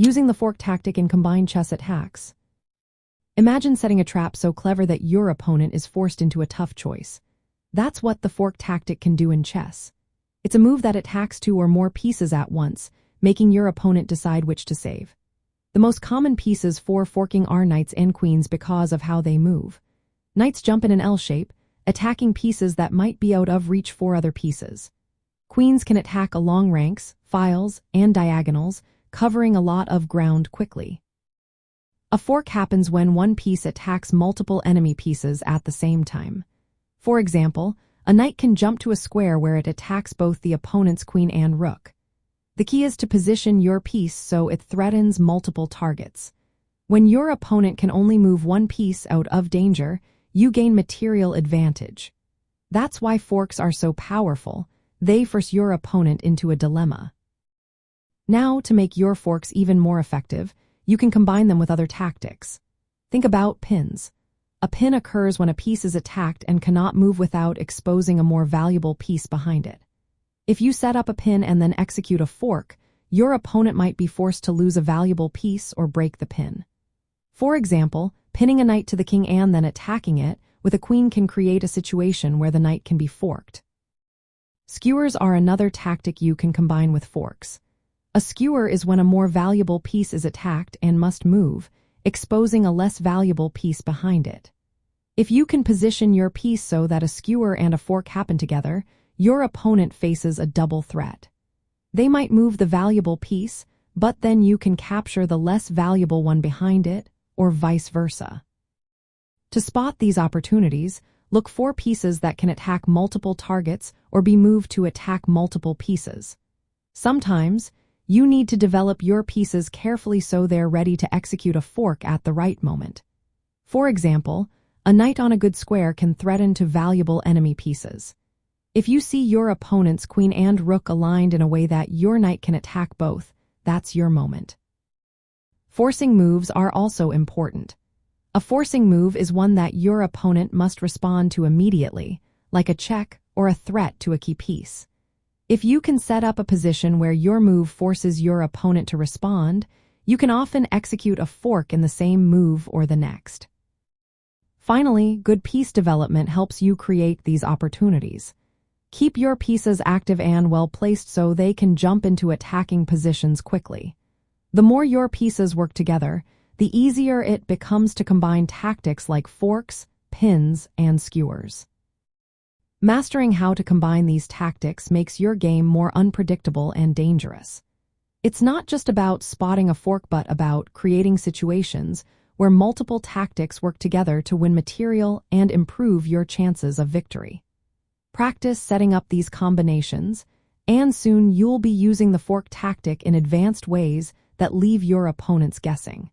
Using the fork tactic in combined chess attacks. Imagine setting a trap so clever that your opponent is forced into a tough choice. That's what the fork tactic can do in chess. It's a move that attacks two or more pieces at once, making your opponent decide which to save. The most common pieces for forking are knights and queens because of how they move. Knights jump in an L shape, attacking pieces that might be out of reach for other pieces. Queens can attack along ranks, files, and diagonals, covering a lot of ground quickly. A fork happens when one piece attacks multiple enemy pieces at the same time. For example, a knight can jump to a square where it attacks both the opponent's queen and rook. The key is to position your piece so it threatens multiple targets. When your opponent can only move one piece out of danger, you gain material advantage. That's why forks are so powerful. They force your opponent into a dilemma. Now, to make your forks even more effective, you can combine them with other tactics. Think about pins. A pin occurs when a piece is attacked and cannot move without exposing a more valuable piece behind it. If you set up a pin and then execute a fork, your opponent might be forced to lose a valuable piece or break the pin. For example, pinning a knight to the king and then attacking it with a queen can create a situation where the knight can be forked. Skewers are another tactic you can combine with forks. A skewer is when a more valuable piece is attacked and must move, exposing a less valuable piece behind it. If you can position your piece so that a skewer and a fork happen together, your opponent faces a double threat. They might move the valuable piece, but then you can capture the less valuable one behind it, or vice versa. To spot these opportunities, look for pieces that can attack multiple targets or be moved to attack multiple pieces. Sometimes, you need to develop your pieces carefully so they're ready to execute a fork at the right moment. For example, a knight on a good square can threaten to valuable enemy pieces. If you see your opponent's queen and rook aligned in a way that your knight can attack both, that's your moment. Forcing moves are also important. A forcing move is one that your opponent must respond to immediately, like a check or a threat to a key piece. If you can set up a position where your move forces your opponent to respond, you can often execute a fork in the same move or the next. Finally, good piece development helps you create these opportunities. Keep your pieces active and well-placed so they can jump into attacking positions quickly. The more your pieces work together, the easier it becomes to combine tactics like forks, pins, and skewers. Mastering how to combine these tactics makes your game more unpredictable and dangerous. It's not just about spotting a fork but about creating situations where multiple tactics work together to win material and improve your chances of victory. Practice setting up these combinations, and soon you'll be using the fork tactic in advanced ways that leave your opponents guessing.